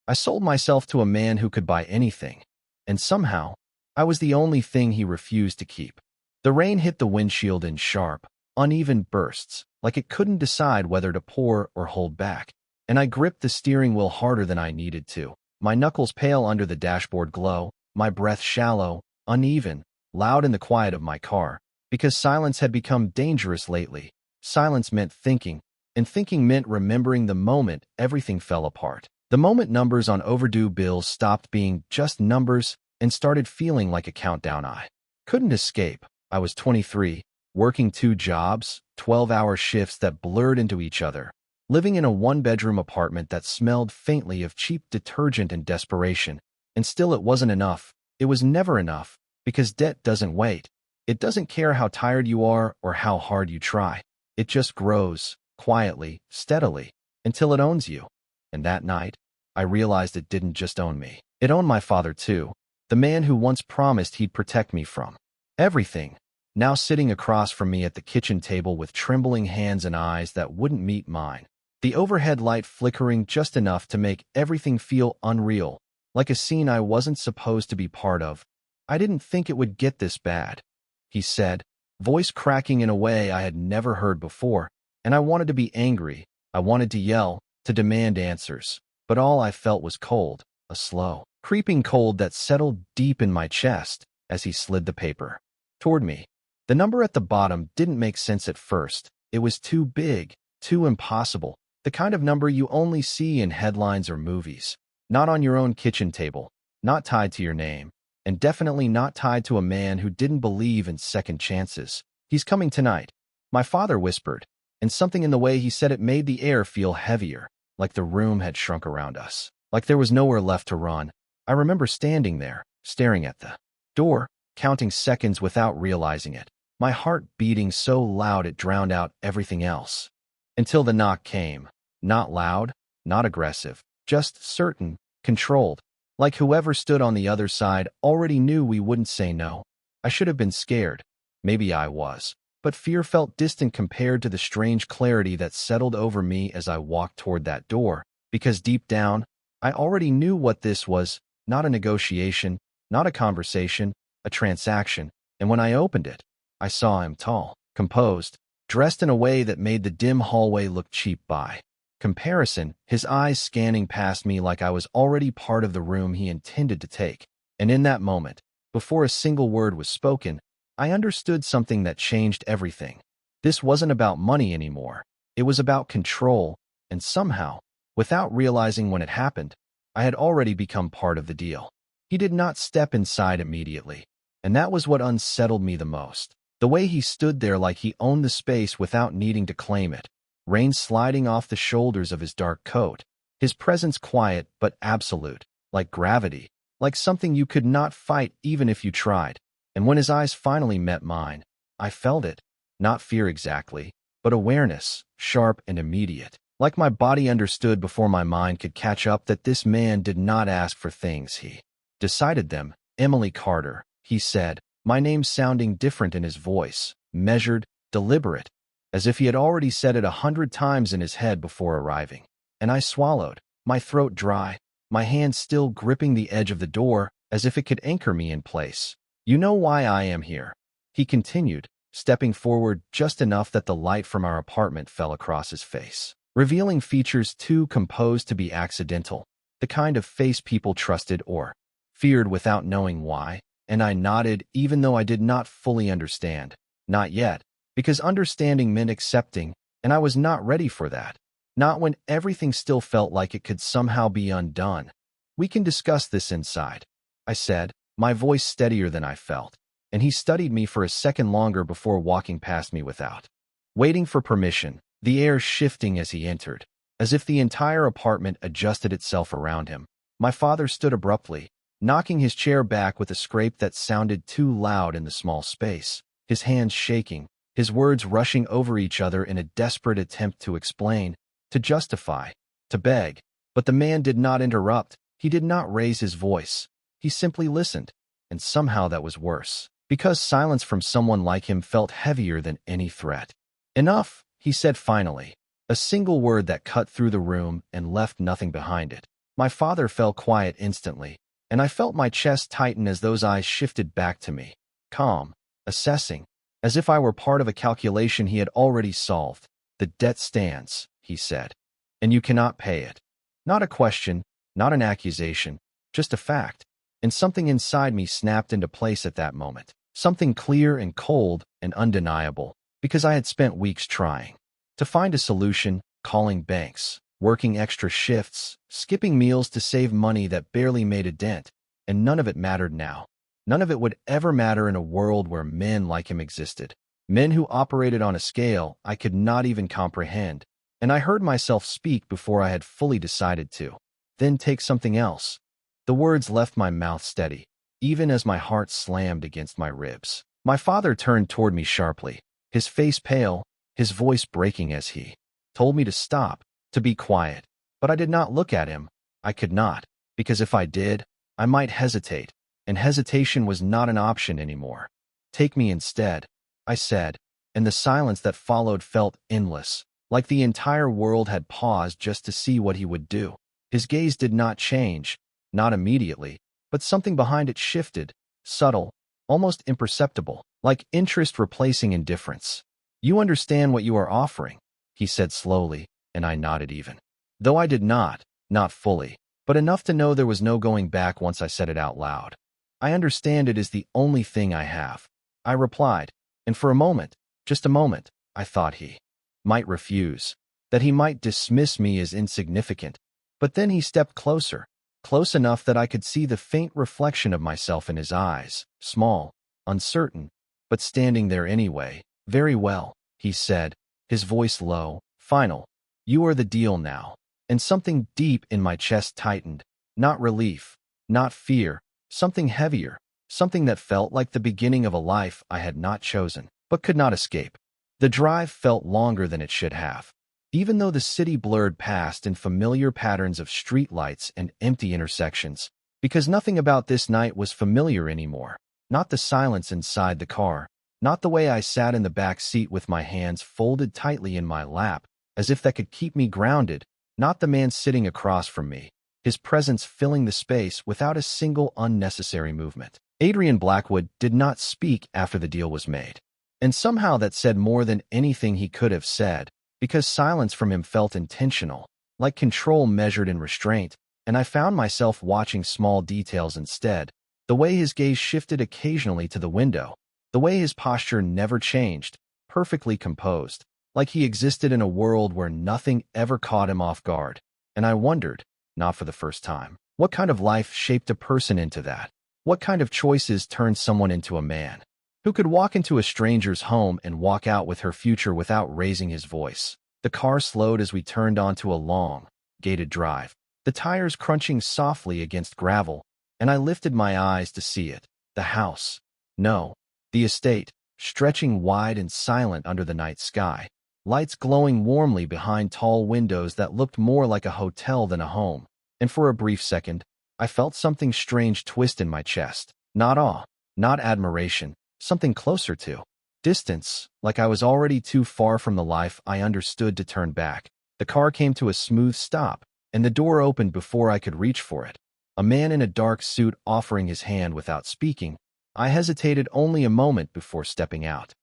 I sold myself to a man who could buy anything, and somehow, I was the only thing he refused to keep. The rain hit the windshield in sharp, uneven bursts, like it couldn't decide whether to pour or hold back, and I gripped the steering wheel harder than I needed to. My knuckles pale under the dashboard glow, my breath shallow, uneven, loud in the quiet of my car, because silence had become dangerous lately. Silence meant thinking, and thinking meant remembering the moment everything fell apart. The moment numbers on overdue bills stopped being just numbers and started feeling like a countdown I couldn't escape. I was 23, working 2 jobs, 12-hour shifts that blurred into each other, living in a 1-bedroom apartment that smelled faintly of cheap detergent and desperation. And still it wasn't enough. It was never enough, because debt doesn't wait. It doesn't care how tired you are or how hard you try. It just grows, quietly, steadily, until it owns you. And that night, I realized it didn't just own me. It owned my father too, the man who once promised he'd protect me from everything, now sitting across from me at the kitchen table with trembling hands and eyes that wouldn't meet mine. The overhead light flickering just enough to make everything feel unreal, like a scene I wasn't supposed to be part of. "I didn't think it would get this bad," he said, voice cracking in a way I had never heard before, and I wanted to be angry. I wanted to yell, to demand answers, but all I felt was cold, a slow, creeping cold that settled deep in my chest as he slid the paper toward me. The number at the bottom didn't make sense at first. It was too big, too impossible, the kind of number you only see in headlines or movies. Not on your own kitchen table, not tied to your name, and definitely not tied to a man who didn't believe in second chances. "He's coming tonight," my father whispered, and something in the way he said it made the air feel heavier, like the room had shrunk around us, like there was nowhere left to run. I remember standing there, staring at the door, counting seconds without realizing it, my heart beating so loud it drowned out everything else. Until the knock came. Not loud, not aggressive, just certain, controlled, like whoever stood on the other side already knew we wouldn't say no. I should have been scared. Maybe I was. But fear felt distant compared to the strange clarity that settled over me as I walked toward that door, because deep down, I already knew what this was, not a negotiation, not a conversation, a transaction, and when I opened it, I saw him tall, composed, dressed in a way that made the dim hallway look cheap by comparison, his eyes scanning past me like I was already part of the room he intended to take. And in that moment, before a single word was spoken, I understood something that changed everything. This wasn't about money anymore. It was about control, and somehow, without realizing when it happened, I had already become part of the deal. He did not step inside immediately, and that was what unsettled me the most. The way he stood there like he owned the space without needing to claim it, rain sliding off the shoulders of his dark coat, his presence quiet but absolute, like gravity, like something you could not fight even if you tried. And when his eyes finally met mine, I felt it, not fear exactly, but awareness, sharp and immediate, like my body understood before my mind could catch up that this man did not ask for things, he decided them. "Emily Carter," he said, my name sounding different in his voice, measured, deliberate, as if he had already said it 100 times in his head before arriving. And I swallowed, my throat dry, my hand still gripping the edge of the door as if it could anchor me in place. "You know why I am here," he continued, stepping forward just enough that the light from our apartment fell across his face, revealing features too composed to be accidental, the kind of face people trusted or feared without knowing why. And I nodded even though I did not fully understand. Not yet, because understanding meant accepting, and I was not ready for that. Not when everything still felt like it could somehow be undone. "We can discuss this inside," I said, my voice steadier than I felt, and he studied me for a second longer before walking past me without waiting for permission, the air shifting as he entered, as if the entire apartment adjusted itself around him. My father stood abruptly, knocking his chair back with a scrape that sounded too loud in the small space, his hands shaking, his words rushing over each other in a desperate attempt to explain, to justify, to beg. But the man did not interrupt. He did not raise his voice. He simply listened, and somehow that was worse, because silence from someone like him felt heavier than any threat. "Enough," he said finally, a single word that cut through the room and left nothing behind it. My father fell quiet instantly, and I felt my chest tighten as those eyes shifted back to me, calm, assessing, as if I were part of a calculation he had already solved. The debt stands, he said, and you cannot pay it. Not a question, not an accusation, just a fact. And something inside me snapped into place at that moment. Something clear and cold and undeniable, because I had spent weeks trying to find a solution, calling banks, working extra shifts, skipping meals to save money that barely made a dent, and none of it mattered now. None of it would ever matter in a world where men like him existed. Men who operated on a scale I could not even comprehend, and I heard myself speak before I had fully decided to. Then take something else. The words left my mouth steady, even as my heart slammed against my ribs. My father turned toward me sharply, his face pale, his voice breaking as he told me to stop, to be quiet. But I did not look at him. I could not, because if I did, I might hesitate, and hesitation was not an option anymore. Take me instead, I said, and the silence that followed felt endless, like the entire world had paused just to see what he would do. His gaze did not change, not immediately, but something behind it shifted, subtle, almost imperceptible, like interest replacing indifference. You understand what you are offering, he said slowly, and I nodded even. Though I did not fully, but enough to know there was no going back once I said it out loud. I understand it is the only thing I have, I replied, and for a moment, just a moment, I thought he might refuse, that he might dismiss me as insignificant. But then he stepped closer, close enough that I could see the faint reflection of myself in his eyes, small, uncertain, but standing there anyway. Very well, he said, his voice low, final. You are the deal now. And something deep in my chest tightened, not relief, not fear, something heavier, something that felt like the beginning of a life I had not chosen, but could not escape. The drive felt longer than it should have. Even though the city blurred past in familiar patterns of streetlights and empty intersections, because nothing about this night was familiar anymore. Not the silence inside the car, not the way I sat in the back seat with my hands folded tightly in my lap, as if that could keep me grounded, not the man sitting across from me, his presence filling the space without a single unnecessary movement. Adrian Blackwood did not speak after the deal was made. And somehow that said more than anything he could have said, because silence from him felt intentional, like control measured in restraint, and I found myself watching small details instead. The way his gaze shifted occasionally to the window, the way his posture never changed, perfectly composed, like he existed in a world where nothing ever caught him off guard. And I wondered, not for the first time, what kind of life shaped a person into that? What kind of choices turned someone into a man who could walk into a stranger's home and walk out with her future without raising his voice? The car slowed as we turned onto a long, gated drive, the tires crunching softly against gravel, and I lifted my eyes to see it. The house. No, the estate, stretching wide and silent under the night sky, lights glowing warmly behind tall windows that looked more like a hotel than a home. And for a brief second, I felt something strange twist in my chest. Not awe, not admiration, something closer to distance, like I was already too far from the life I understood to turn back. The car came to a smooth stop, and the door opened before I could reach for it. A man in a dark suit offering his hand without speaking. I hesitated only a moment before stepping out.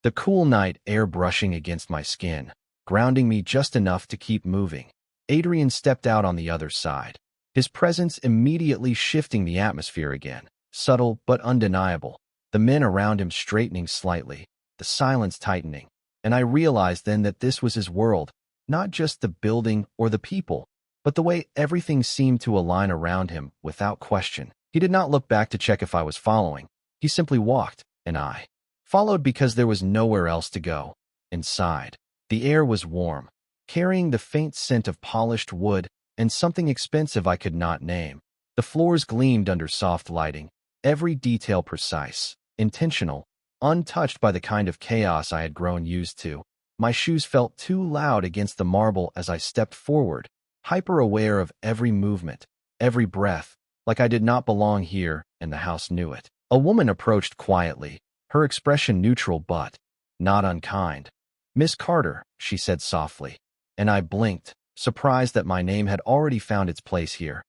The cool night air brushing against my skin, grounding me just enough to keep moving. Adrian stepped out on the other side, his presence immediately shifting the atmosphere again, subtle but undeniable. The men around him straightening slightly, the silence tightening, and I realized then that this was his world, not just the building or the people, but the way everything seemed to align around him without question. He did not look back to check if I was following. He simply walked, and I followed because there was nowhere else to go. Inside, the air was warm, carrying the faint scent of polished wood and something expensive I could not name. The floors gleamed under soft lighting, every detail precise, intentional, untouched by the kind of chaos I had grown used to. My shoes felt too loud against the marble as I stepped forward, hyper-aware of every movement, every breath, like I did not belong here, and the house knew it. A woman approached quietly, her expression neutral but not unkind. "Miss Carter," she said softly, and I blinked, surprised that my name had already found its place here.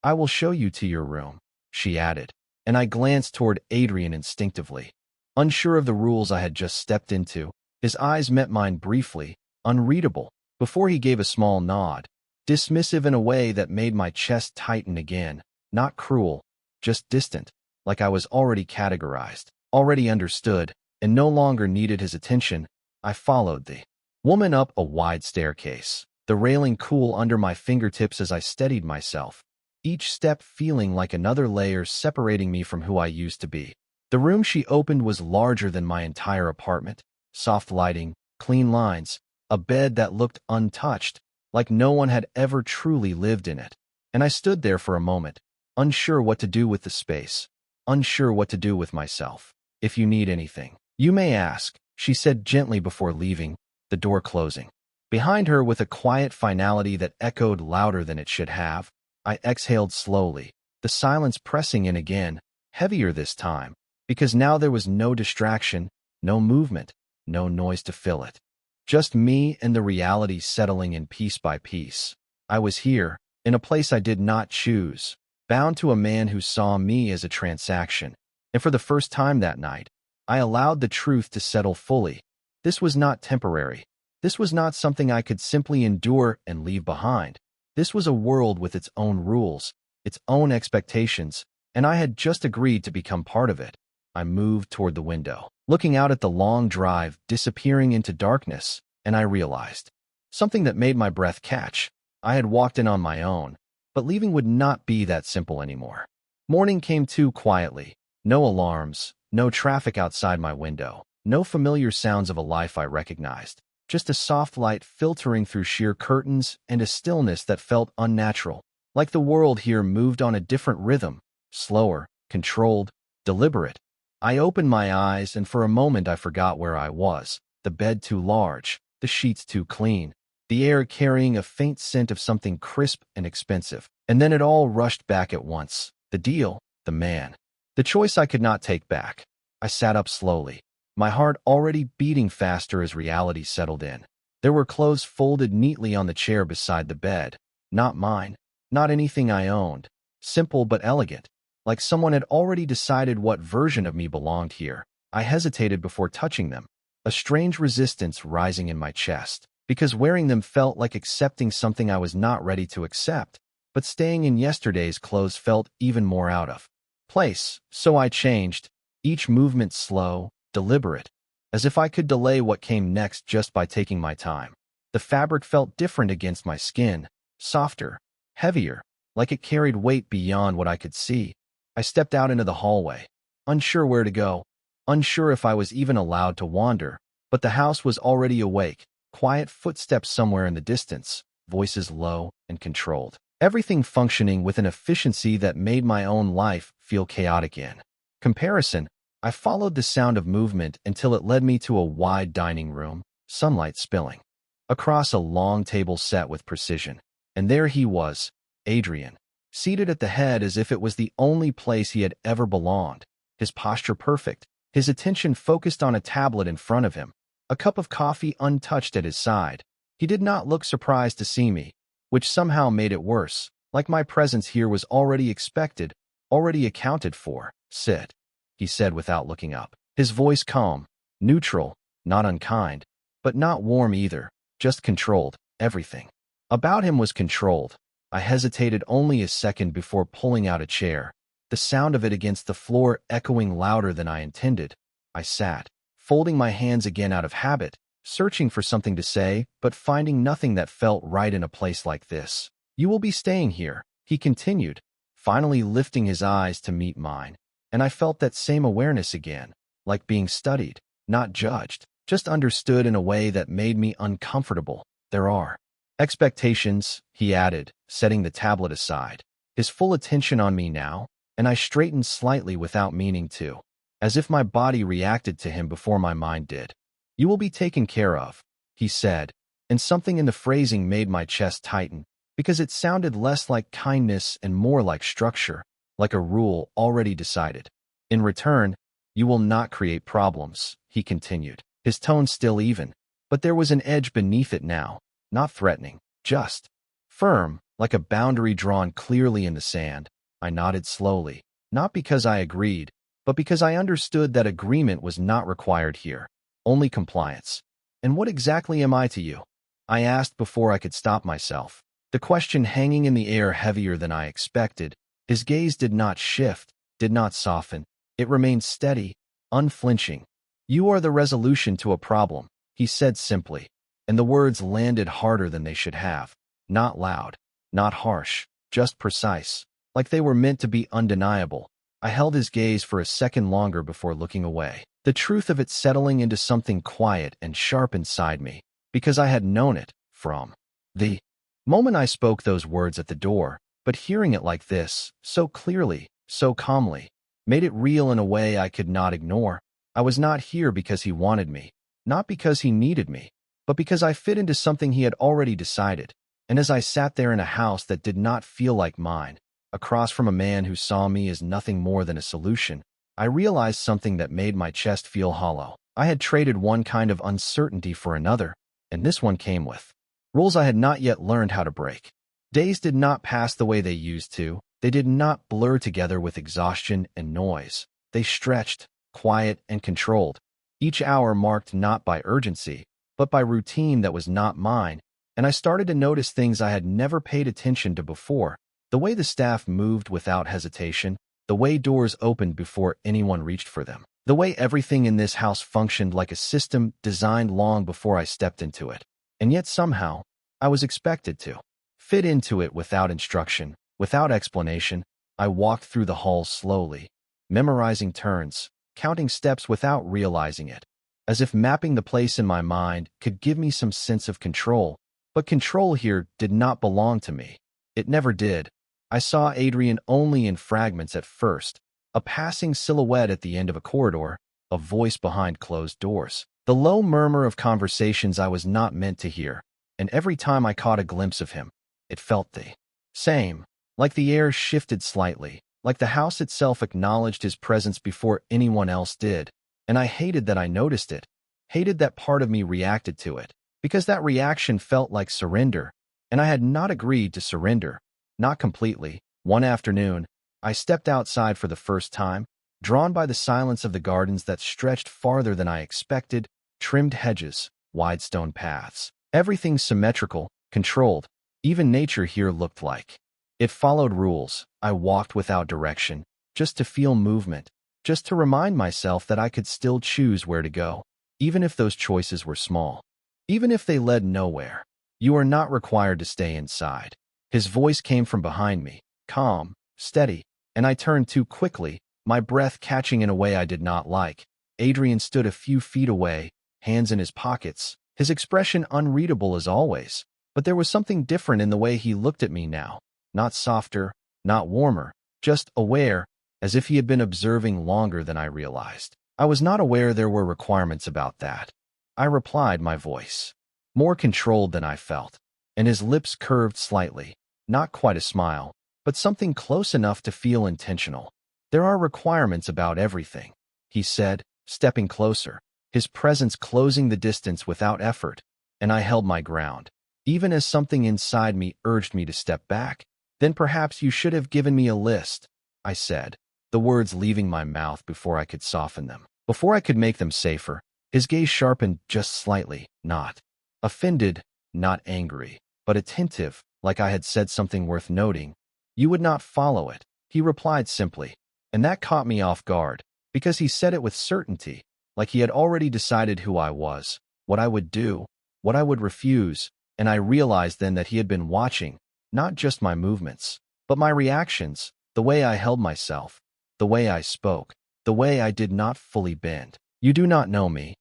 "I will show you to your room," she added, and I glanced toward Adrian instinctively. Unsure of the rules I had just stepped into, his eyes met mine briefly, unreadable, before he gave a small nod, dismissive in a way that made my chest tighten again, not cruel, just distant, like I was already categorized, already understood, and no longer needed his attention. I followed the woman up a wide staircase, the railing cool under my fingertips as I steadied myself, each step feeling like another layer separating me from who I used to be. The room she opened was larger than my entire apartment, soft lighting, clean lines, a bed that looked untouched, like no one had ever truly lived in it. And I stood there for a moment, unsure what to do with the space, unsure what to do with myself. "If you need anything, you may ask," she said gently before leaving, the door closing behind her with a quiet finality that echoed louder than it should have. I exhaled slowly, the silence pressing in again, heavier this time, because now there was no distraction, no movement, no noise to fill it. Just me and the reality settling in piece by piece. I was here, in a place I did not choose, bound to a man who saw me as a transaction. And for the first time that night, I allowed the truth to settle fully. This was not temporary. This was not something I could simply endure and leave behind. This was a world with its own rules, its own expectations, and I had just agreed to become part of it. I moved toward the window, looking out at the long drive disappearing into darkness, and I realized something that made my breath catch. I had walked in on my own, but leaving would not be that simple anymore. Morning came too quietly. No alarms, no traffic outside my window, no familiar sounds of a life I recognized. Just a soft light filtering through sheer curtains and a stillness that felt unnatural, like the world here moved on a different rhythm, slower, controlled, deliberate. I opened my eyes, and for a moment I forgot where I was, the bed too large, the sheets too clean, the air carrying a faint scent of something crisp and expensive. And then it all rushed back at once, the deal, the man, the choice I could not take back. I sat up slowly, my heart already beating faster as reality settled in. There were clothes folded neatly on the chair beside the bed. Not mine, not anything I owned. Simple but elegant, like someone had already decided what version of me belonged here. I hesitated before touching them, a strange resistance rising in my chest, because wearing them felt like accepting something I was not ready to accept, but staying in yesterday's clothes felt even more out of place. So I changed, each movement slow, deliberate, as if I could delay what came next just by taking my time. The fabric felt different against my skin, softer, heavier, like it carried weight beyond what I could see. I stepped out into the hallway, unsure where to go, unsure if I was even allowed to wander, but the house was already awake, quiet footsteps somewhere in the distance, voices low and controlled. Everything functioning with an efficiency that made my own life feel chaotic in comparison. I followed the sound of movement until it led me to a wide dining room, sunlight spilling across a long table set with precision. And there he was, Adrian, seated at the head as if it was the only place he had ever belonged, his posture perfect, his attention focused on a tablet in front of him, a cup of coffee untouched at his side. He did not look surprised to see me, which somehow made it worse, like my presence here was already expected, already accounted for. "Sit," he said without looking up, his voice calm, neutral, not unkind, but not warm either, just controlled. Everything about him was controlled. I hesitated only a second before pulling out a chair, the sound of it against the floor echoing louder than I intended. I sat, folding my hands again out of habit, searching for something to say, but finding nothing that felt right in a place like this. "You will be staying here," he continued, finally lifting his eyes to meet mine. And I felt that same awareness again, like being studied, not judged, just understood in a way that made me uncomfortable. "There are expectations," he added, setting the tablet aside, his full attention on me now, and I straightened slightly without meaning to, as if my body reacted to him before my mind did. "You will be taken care of," he said, and something in the phrasing made my chest tighten, because it sounded less like kindness and more like structure, like a rule already decided. "In return, you will not create problems," he continued, his tone still even, but there was an edge beneath it now, not threatening, just Firm, like a boundary drawn clearly in the sand. I nodded slowly, not because I agreed, but because I understood that agreement was not required here, only compliance. And what exactly am I to you? I asked before I could stop myself, the question hanging in the air heavier than I expected. His gaze did not shift, did not soften. It remained steady, unflinching. You are the resolution to a problem, he said simply, and the words landed harder than they should have. Not loud, not harsh, just precise, like they were meant to be undeniable. I held his gaze for a second longer before looking away, the truth of it settling into something quiet and sharp inside me, because I had known it from the moment I spoke those words at the door. But hearing it like this, so clearly, so calmly, made it real in a way I could not ignore. I was not here because he wanted me, not because he needed me, but because I fit into something he had already decided. And as I sat there in a house that did not feel like mine, across from a man who saw me as nothing more than a solution, I realized something that made my chest feel hollow. I had traded one kind of uncertainty for another, and this one came with rules I had not yet learned how to break. Days did not pass the way they used to. They did not blur together with exhaustion and noise. They stretched, quiet and controlled, each hour marked not by urgency, but by routine that was not mine. And I started to notice things I had never paid attention to before. The way the staff moved without hesitation, the way doors opened before anyone reached for them, the way everything in this house functioned like a system designed long before I stepped into it. And yet somehow, I was expected to fit into it without instruction, without explanation. I walked through the halls slowly, memorizing turns, counting steps without realizing it, as if mapping the place in my mind could give me some sense of control. But control here did not belong to me. It never did. I saw Adrian only in fragments at first, a passing silhouette at the end of a corridor, a voice behind closed doors, the low murmur of conversations I was not meant to hear. And every time I caught a glimpse of him, it felt the same, like the air shifted slightly, like the house itself acknowledged his presence before anyone else did. And I hated that I noticed it, hated that part of me reacted to it, because that reaction felt like surrender, and I had not agreed to surrender, not completely. One afternoon, I stepped outside for the first time, drawn by the silence of the gardens that stretched farther than I expected, trimmed hedges, wide stone paths, everything symmetrical, controlled. Even nature here looked like it followed rules. I walked without direction, just to feel movement, just to remind myself that I could still choose where to go, even if those choices were small, even if they led nowhere. You are not required to stay inside. His voice came from behind me, calm, steady, and I turned too quickly, my breath catching in a way I did not like. Adrian stood a few feet away, hands in his pockets, his expression unreadable as always. But there was something different in the way he looked at me now. Not softer, not warmer, just aware, as if he had been observing longer than I realized. I was not aware there were requirements about that. I replied, my voice more controlled than I felt, and his lips curved slightly, not quite a smile, but something close enough to feel intentional. There are requirements about everything, he said, stepping closer, his presence closing the distance without effort, and I held my ground. Even as something inside me urged me to step back. Then perhaps you should have given me a list, I said, the words leaving my mouth before I could soften them, before I could make them safer. His gaze sharpened just slightly, not offended, not angry, but attentive, like I had said something worth noting. You would not follow it, he replied simply, and that caught me off guard, because he said it with certainty, like he had already decided who I was, what I would do, what I would refuse. And I realized then that he had been watching, not just my movements, but my reactions, the way I held myself, the way I spoke, the way I did not fully bend. You do not know me,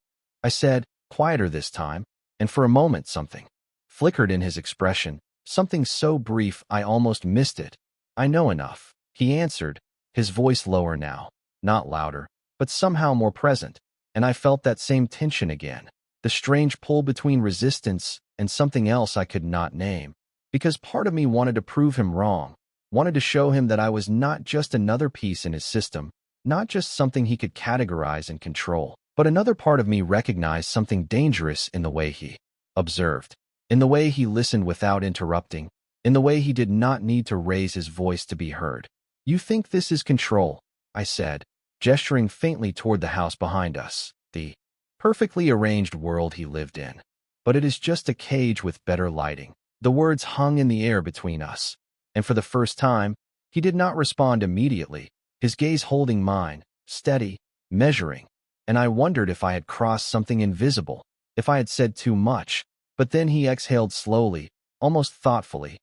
I said, quieter this time, and for a moment something flickered in his expression, something so brief I almost missed it. I know enough, he answered, his voice lower now, not louder, but somehow more present, and I felt that same tension again, the strange pull between resistance and something else I could not name, because part of me wanted to prove him wrong, wanted to show him that I was not just another piece in his system, not just something he could categorize and control, but another part of me recognized something dangerous in the way he observed, in the way he listened without interrupting, in the way he did not need to raise his voice to be heard. "You think this is control," I said, gesturing faintly toward the house behind us, the perfectly arranged world he lived in. "But it is just a cage with better lighting." The words hung in the air between us, and for the first time, he did not respond immediately, his gaze holding mine, steady, measuring, and I wondered if I had crossed something invisible, if I had said too much. But then he exhaled slowly, almost thoughtfully.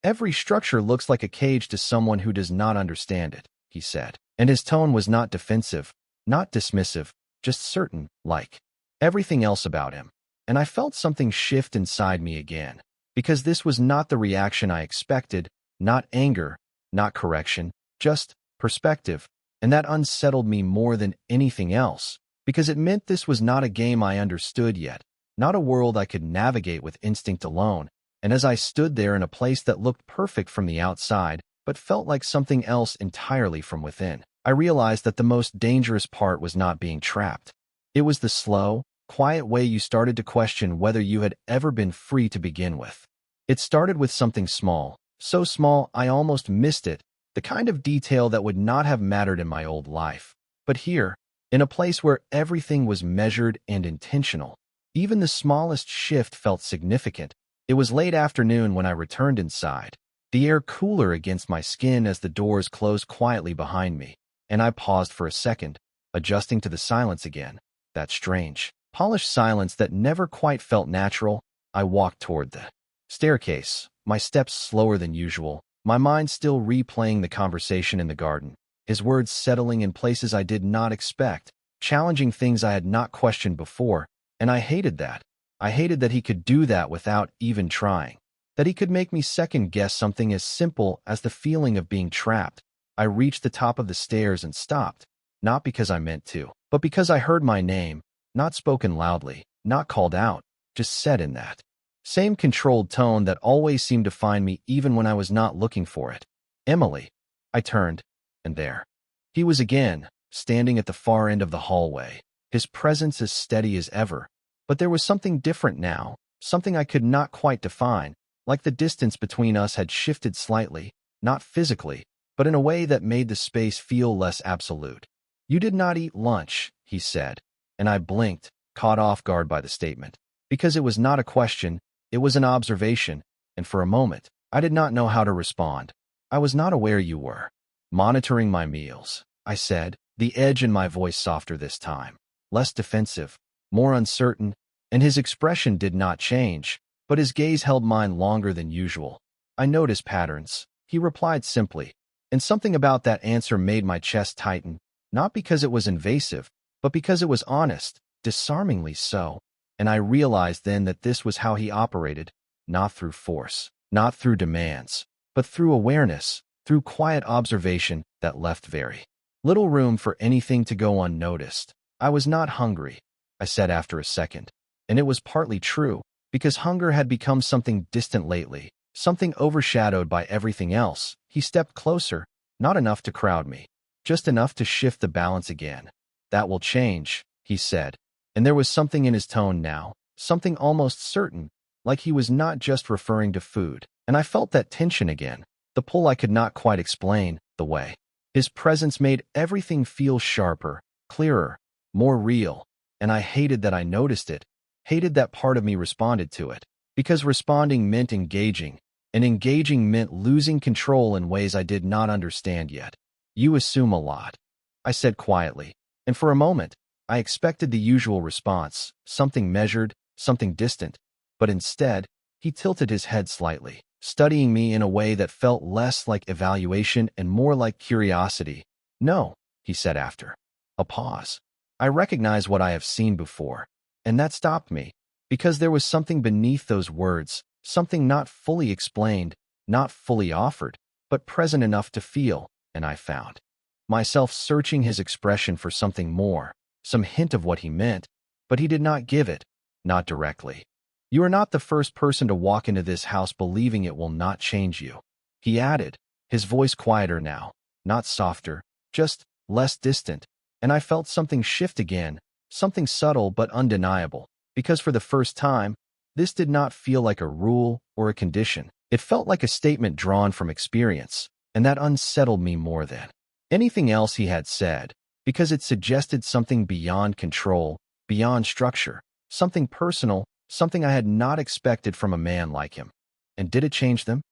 "Every structure looks like a cage to someone who does not understand it," he said, and his tone was not defensive, not dismissive, just certain, like everything else about him. And I felt something shift inside me again, because this was not the reaction I expected, not anger, not correction, just perspective, and that unsettled me more than anything else, because it meant this was not a game I understood yet, not a world I could navigate with instinct alone. And as I stood there in a place that looked perfect from the outside, but felt like something else entirely from within, I realized that the most dangerous part was not being trapped. It was the slow, quiet way you started to question whether you had ever been free to begin with. It started with something small, so small I almost missed it, the kind of detail that would not have mattered in my old life. But here, in a place where everything was measured and intentional, even the smallest shift felt significant. It was late afternoon when I returned inside, the air cooler against my skin as the doors closed quietly behind me, and I paused for a second, adjusting to the silence again, that strange, polished silence that never quite felt natural. I walked toward the staircase, my steps slower than usual, my mind still replaying the conversation in the garden, his words settling in places I did not expect, challenging things I had not questioned before, and I hated that. I hated that he could do that without even trying, that he could make me second-guess something as simple as the feeling of being trapped. I reached the top of the stairs and stopped, not because I meant to, but because I heard my name, not spoken loudly, not called out, just said in that same controlled tone that always seemed to find me even when I was not looking for it. "Emily." I turned, and there he was again, standing at the far end of the hallway, his presence as steady as ever. But there was something different now, something I could not quite define, like the distance between us had shifted slightly, not physically, but in a way that made the space feel less absolute. "You did not eat lunch," he said, and I blinked, caught off guard by the statement. Because it was not a question, it was an observation, and for a moment, I did not know how to respond. "I was not aware you were monitoring my meals," I said, the edge in my voice softer this time, less defensive, more uncertain, and his expression did not change, but his gaze held mine longer than usual. "I notice patterns," he replied simply, and something about that answer made my chest tighten, not because it was invasive, but because it was honest, disarmingly so. And I realized then that this was how he operated, not through force, not through demands, but through awareness, through quiet observation that left very little room for anything to go unnoticed. "I was not hungry," I said after a second, and it was partly true, because hunger had become something distant lately, something overshadowed by everything else. He stepped closer, not enough to crowd me, just enough to shift the balance again. "That will change," he said, and there was something in his tone now, something almost certain, like he was not just referring to food, and I felt that tension again, the pull I could not quite explain, the way his presence made everything feel sharper, clearer, more real. And I hated that I noticed it, hated that part of me responded to it, because responding meant engaging, and engaging meant losing control in ways I did not understand yet. "You assume a lot," I said quietly, and for a moment, I expected the usual response, something measured, something distant, but instead, he tilted his head slightly, studying me in a way that felt less like evaluation and more like curiosity. "No," he said after a pause. "I recognize what I have seen before," and that stopped me, because there was something beneath those words, something not fully explained, not fully offered, but present enough to feel, and I found myself searching his expression for something more, some hint of what he meant, but he did not give it, not directly. "You are not the first person to walk into this house believing it will not change you," he added, his voice quieter now, not softer, just less distant, and I felt something shift again, something subtle but undeniable, because for the first time, this did not feel like a rule or a condition. It felt like a statement drawn from experience, and that unsettled me more than anything else he had said, because it suggested something beyond control, beyond structure, something personal, something I had not expected from a man like him. And did it change them?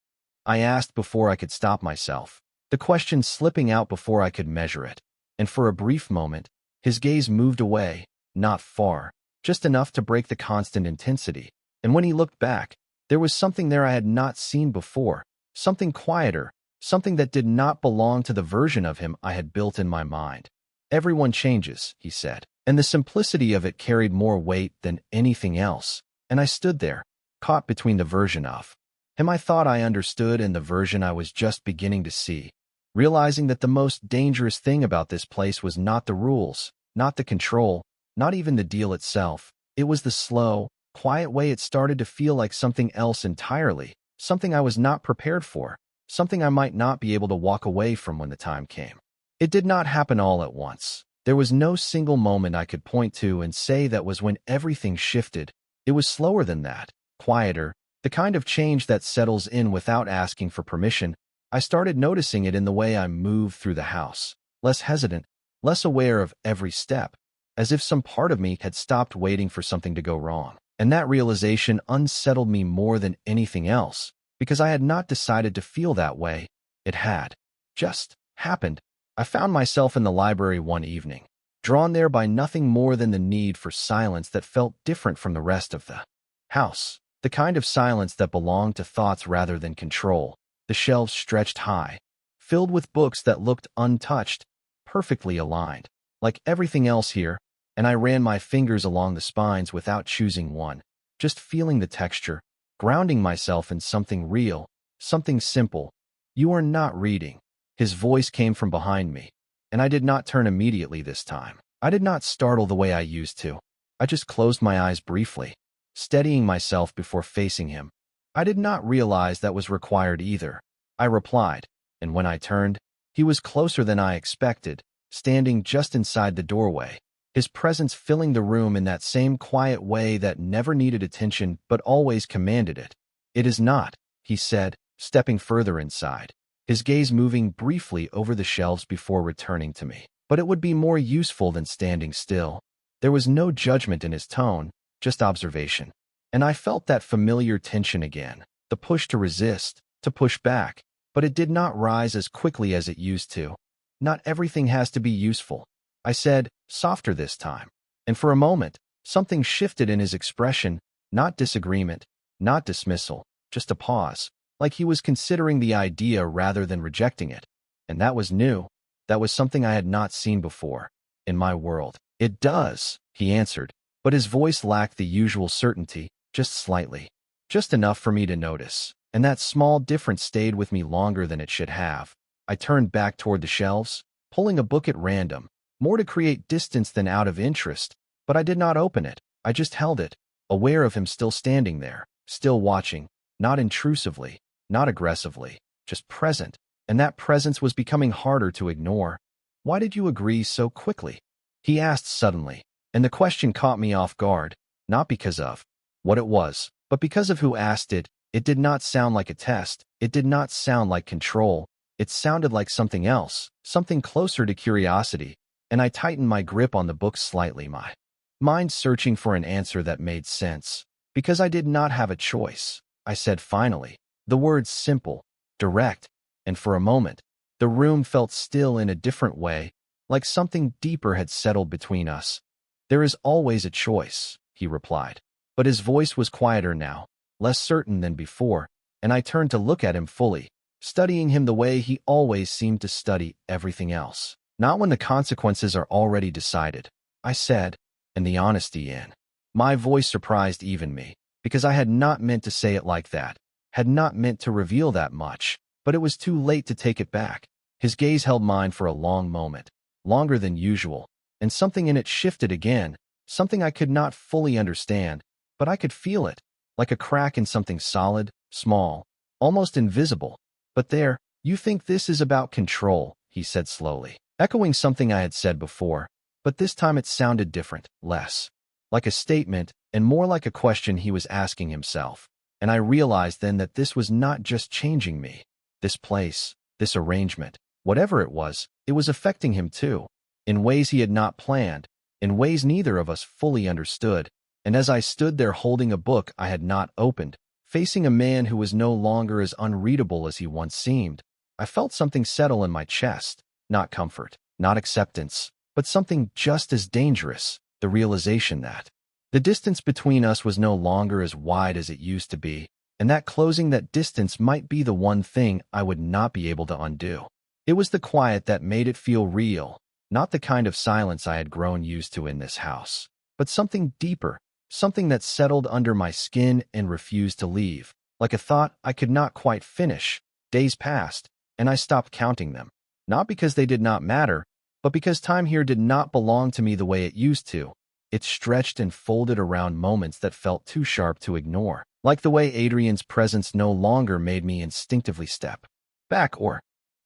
I asked before I could stop myself, the question slipping out before I could measure it. And for a brief moment, his gaze moved away, not far, just enough to break the constant intensity. And when he looked back, there was something there I had not seen before, something quieter, something that did not belong to the version of him I had built in my mind. Everyone changes, he said, and the simplicity of it carried more weight than anything else. And I stood there, caught between the version of him I thought I understood and the version I was just beginning to see, realizing that the most dangerous thing about this place was not the rules, not the control, not even the deal itself. It was the slow, quiet way it started to feel like something else entirely, something I was not prepared for, something I might not be able to walk away from when the time came. It did not happen all at once. There was no single moment I could point to and say that was when everything shifted. It was slower than that, quieter, the kind of change that settles in without asking for permission. I started noticing it in the way I moved through the house, less hesitant, less aware of every step, as if some part of me had stopped waiting for something to go wrong. And that realization unsettled me more than anything else, because I had not decided to feel that way. It had just happened. I found myself in the library one evening, drawn there by nothing more than the need for silence that felt different from the rest of the house, the kind of silence that belonged to thoughts rather than control. The shelves stretched high, filled with books that looked untouched, perfectly aligned, like everything else here, and I ran my fingers along the spines without choosing one, just feeling the texture, grounding myself in something real, something simple. You are not reading. His voice came from behind me, and I did not turn immediately this time. I did not startle the way I used to. I just closed my eyes briefly, steadying myself before facing him. I did not realize that was required either. I replied, and when I turned, he was closer than I expected, standing just inside the doorway, his presence filling the room in that same quiet way that never needed attention but always commanded it. "It is not," he said, stepping further inside, his gaze moving briefly over the shelves before returning to me. "But it would be more useful than standing still." There was no judgment in his tone, just observation. And I felt that familiar tension again, the push to resist, to push back, but it did not rise as quickly as it used to. "Not everything has to be useful," I said, softer this time. And for a moment, something shifted in his expression, not disagreement, not dismissal, just a pause, like he was considering the idea rather than rejecting it. And that was new. That was something I had not seen before in my world. "It does," he answered, but his voice lacked the usual certainty, just slightly, just enough for me to notice. And that small difference stayed with me longer than it should have. I turned back toward the shelves, pulling a book at random, more to create distance than out of interest, but I did not open it. I just held it, aware of him still standing there, still watching, not intrusively, not aggressively, just present. And that presence was becoming harder to ignore. "Why did you agree so quickly?" he asked suddenly, and the question caught me off guard, not because of what it was, but because of who asked it. It did not sound like a test. It did not sound like control. It sounded like something else, something closer to curiosity, and I tightened my grip on the book slightly, my mind searching for an answer that made sense. "Because I did not have a choice," I said finally, the words simple, direct, and for a moment, the room felt still in a different way, like something deeper had settled between us. "There is always a choice," he replied, but his voice was quieter now, less certain than before, and I turned to look at him fully, studying him the way he always seemed to study everything else. "Not when the consequences are already decided," I said, and the honesty in my voice surprised even me, because I had not meant to say it like that, had not meant to reveal that much, but it was too late to take it back. His gaze held mine for a long moment, longer than usual, and something in it shifted again, something I could not fully understand, but I could feel it, like a crack in something solid, small, almost invisible. "But there, you think this is about control," he said slowly, echoing something I had said before, but this time it sounded different, less like a statement, and more like a question he was asking himself. And I realized then that this was not just changing me. This place, this arrangement, whatever it was affecting him too, in ways he had not planned, in ways neither of us fully understood. And as I stood there holding a book I had not opened, facing a man who was no longer as unreadable as he once seemed, I felt something settle in my chest, not comfort, not acceptance, but something just as dangerous, the realization that the distance between us was no longer as wide as it used to be, and that closing that distance might be the one thing I would not be able to undo. It was the quiet that made it feel real, not the kind of silence I had grown used to in this house, but something deeper, something that settled under my skin and refused to leave, like a thought I could not quite finish. Days passed, and I stopped counting them, not because they did not matter, but because time here did not belong to me the way it used to. It stretched and folded around moments that felt too sharp to ignore, like the way Adrian's presence no longer made me instinctively step back, or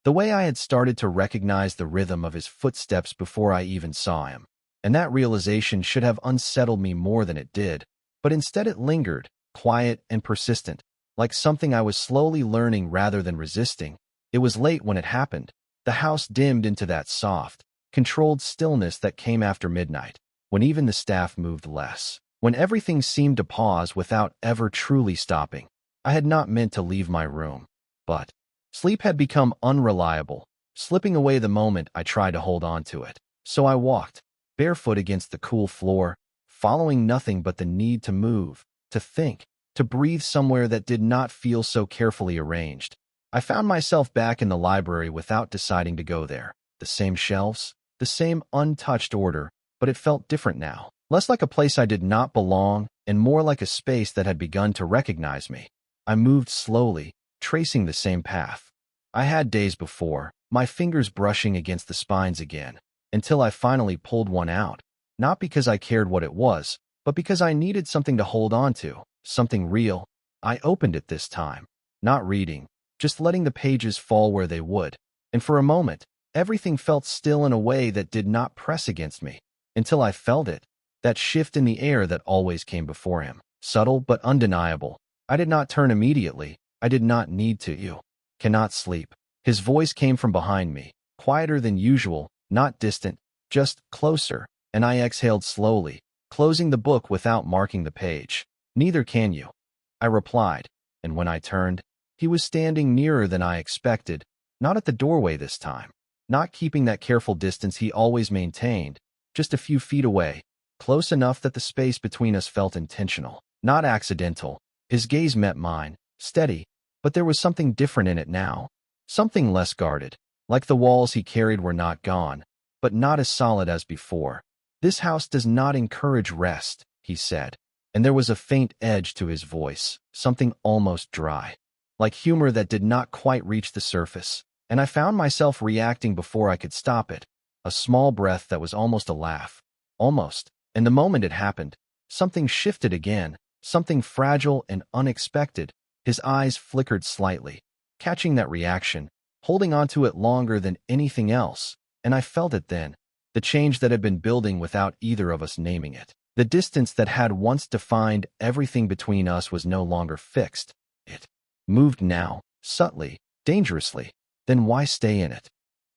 the way I had started to recognize the rhythm of his footsteps before I even saw him. And that realization should have unsettled me more than it did, but instead it lingered, quiet and persistent, like something I was slowly learning rather than resisting. It was late when it happened. The house dimmed into that soft, controlled stillness that came after midnight, when even the staff moved less, when everything seemed to pause without ever truly stopping. I had not meant to leave my room, but sleep had become unreliable, slipping away the moment I tried to hold on to it. So I walked, barefoot against the cool floor, following nothing but the need to move, to think, to breathe somewhere that did not feel so carefully arranged. I found myself back in the library without deciding to go there. The same shelves, the same untouched order, but it felt different now. Less like a place I did not belong, and more like a space that had begun to recognize me. I moved slowly, tracing the same path I had days before, my fingers brushing against the spines again, until I finally pulled one out, not because I cared what it was, but because I needed something to hold on to, something real. I opened it this time, not reading, just letting the pages fall where they would, and for a moment, everything felt still in a way that did not press against me, until I felt it, that shift in the air that always came before him, subtle but undeniable. I did not turn immediately. I did not need to. You cannot sleep. His voice came from behind me, quieter than usual, not distant, just closer, and I exhaled slowly, closing the book without marking the page. Neither can you, I replied, and when I turned, he was standing nearer than I expected, not at the doorway this time, not keeping that careful distance he always maintained, just a few feet away, close enough that the space between us felt intentional, not accidental. His gaze met mine, steady, but there was something different in it now, something less guarded, like the walls he carried were not gone, but not as solid as before. This house does not encourage rest, he said, and there was a faint edge to his voice, something almost dry, like humor that did not quite reach the surface, and I found myself reacting before I could stop it, a small breath that was almost a laugh, almost, and the moment it happened, something shifted again, something fragile and unexpected. His eyes flickered slightly, catching that reaction, holding on to it longer than anything else, and I felt it then, the change that had been building without either of us naming it. The distance that had once defined everything between us was no longer fixed. It moved now, subtly, dangerously. Then why stay in it?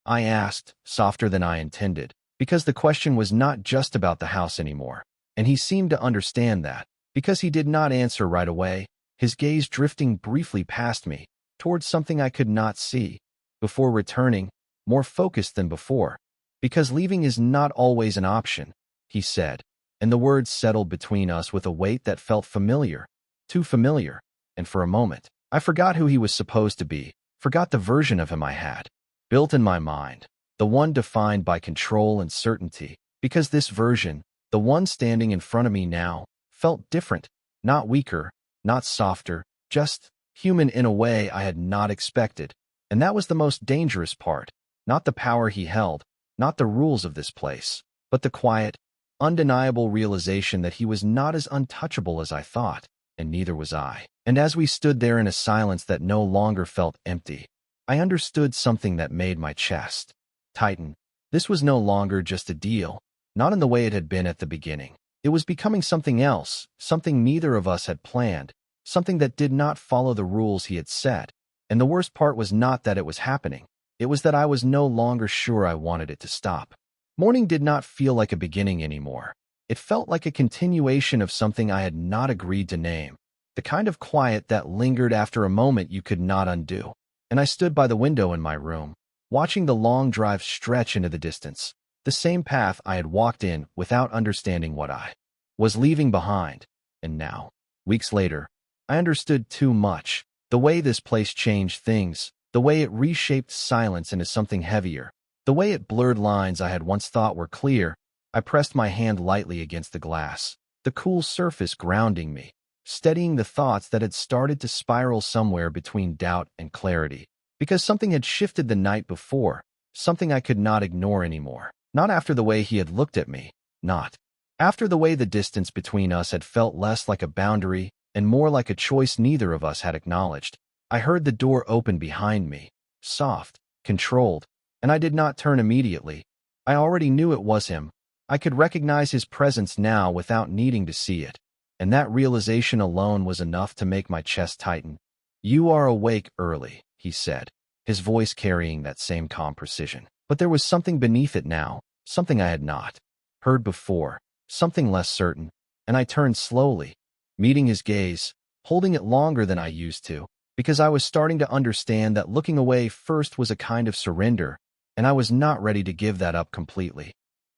I asked, softer than I intended, because the question was not just about the house anymore, and he seemed to understand that. Because he did not answer right away, his gaze drifting briefly past me, towards something I could not see, before returning, more focused than before. Because leaving is not always an option, he said, and the words settled between us with a weight that felt familiar, too familiar, and for a moment, I forgot who he was supposed to be, forgot the version of him I had built in my mind, the one defined by control and certainty, because this version, the one standing in front of me now, felt different, not weaker, not softer, just human in a way I had not expected. And that was the most dangerous part, not the power he held, not the rules of this place, but the quiet, undeniable realization that he was not as untouchable as I thought, and neither was I. And as we stood there in a silence that no longer felt empty, I understood something that made my chest tighten. This was no longer just a deal, not in the way it had been at the beginning. It was becoming something else, something neither of us had planned, something that did not follow the rules he had set. And the worst part was not that it was happening. It was that I was no longer sure I wanted it to stop. Morning did not feel like a beginning anymore. It felt like a continuation of something I had not agreed to name, the kind of quiet that lingered after a moment you could not undo. And I stood by the window in my room, watching the long drive stretch into the distance, the same path I had walked in without understanding what I was leaving behind. And now, weeks later, I understood too much. The way this place changed things, the way it reshaped silence into something heavier, the way it blurred lines I had once thought were clear. I pressed my hand lightly against the glass, the cool surface grounding me, steadying the thoughts that had started to spiral somewhere between doubt and clarity. Because something had shifted the night before, something I could not ignore anymore. Not after the way he had looked at me, not after the way the distance between us had felt less like a boundary and more like a choice neither of us had acknowledged. I heard the door open behind me, soft, controlled, and I did not turn immediately. I already knew it was him. I could recognize his presence now without needing to see it, and that realization alone was enough to make my chest tighten. "You are awake early," he said, his voice carrying that same calm precision. But there was something beneath it now, something I had not heard before, something less certain, and I turned slowly, meeting his gaze, holding it longer than I used to, because I was starting to understand that looking away first was a kind of surrender, and I was not ready to give that up completely.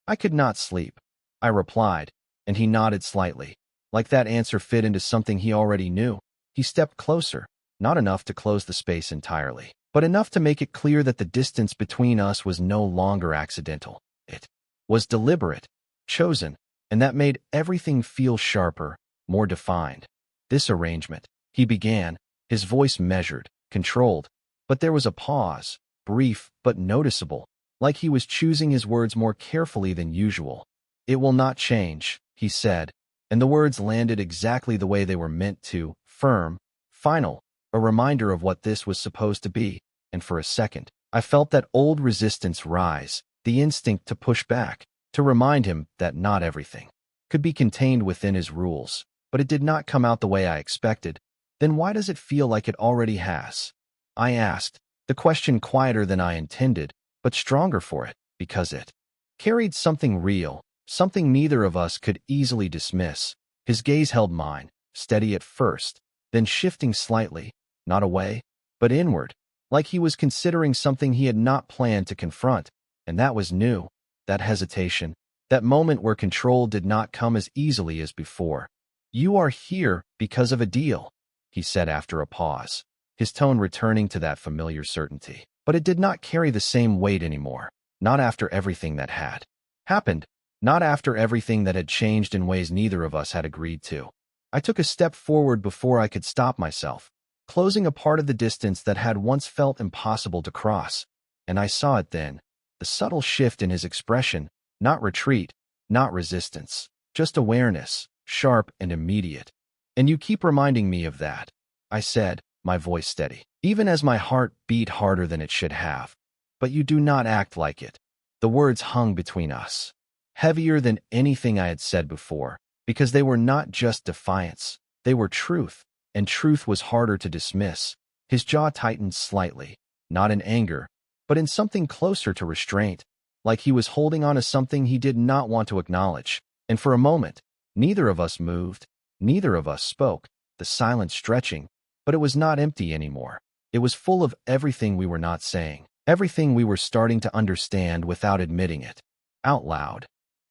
"I could not sleep," I replied, and he nodded slightly. Like that answer fit into something he already knew. He stepped closer, not enough to close the space entirely, but enough to make it clear that the distance between us was no longer accidental. It was deliberate, chosen, and that made everything feel sharper, more defined. "This arrangement," he began, his voice measured, controlled, but there was a pause, brief but noticeable, like he was choosing his words more carefully than usual. "It will not change," he said, and the words landed exactly the way they were meant to, firm, final, a reminder of what this was supposed to be. And for a second, I felt that old resistance rise, the instinct to push back, to remind him that not everything could be contained within his rules. But it did not come out the way I expected. "Then why does it feel like it already has?" I asked, the question quieter than I intended, but stronger for it, because it carried something real, something neither of us could easily dismiss. His gaze held mine, steady at first, then shifting slightly, not away, but inward, like he was considering something he had not planned to confront. And that was new, that hesitation, that moment where control did not come as easily as before. "You are here because of a deal," he said after a pause, his tone returning to that familiar certainty. But it did not carry the same weight anymore, not after everything that had happened, not after everything that had changed in ways neither of us had agreed to. I took a step forward before I could stop myself, closing a part of the distance that had once felt impossible to cross. And I saw it then, the subtle shift in his expression, not retreat, not resistance, just awareness, sharp and immediate. "And you keep reminding me of that," I said, my voice steady, even as my heart beat harder than it should have. "But you do not act like it." The words hung between us, heavier than anything I had said before, because they were not just defiance, they were truth, and truth was harder to dismiss. His jaw tightened slightly, not in anger, but in something closer to restraint, like he was holding on to something he did not want to acknowledge. And for a moment, neither of us moved, neither of us spoke, the silence stretching, but it was not empty anymore. It was full of everything we were not saying, everything we were starting to understand without admitting it, out loud.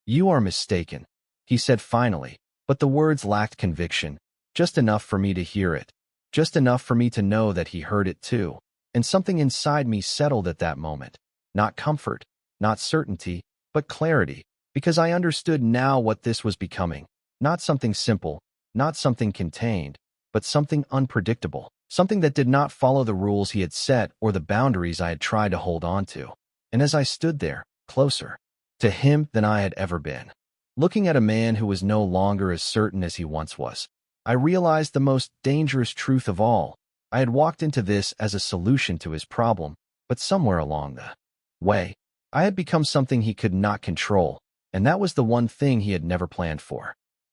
"You are mistaken," he said finally, but the words lacked conviction, just enough for me to hear it, just enough for me to know that he heard it too. And something inside me settled at that moment, not comfort, not certainty, but clarity, because I understood now what this was becoming, not something simple, not something contained, but something unpredictable, something that did not follow the rules he had set or the boundaries I had tried to hold on to. And as I stood there, closer to him than I had ever been, looking at a man who was no longer as certain as he once was, I realized the most dangerous truth of all. I had walked into this as a solution to his problem, but somewhere along the way, I had become something he could not control, and that was the one thing he had never planned for.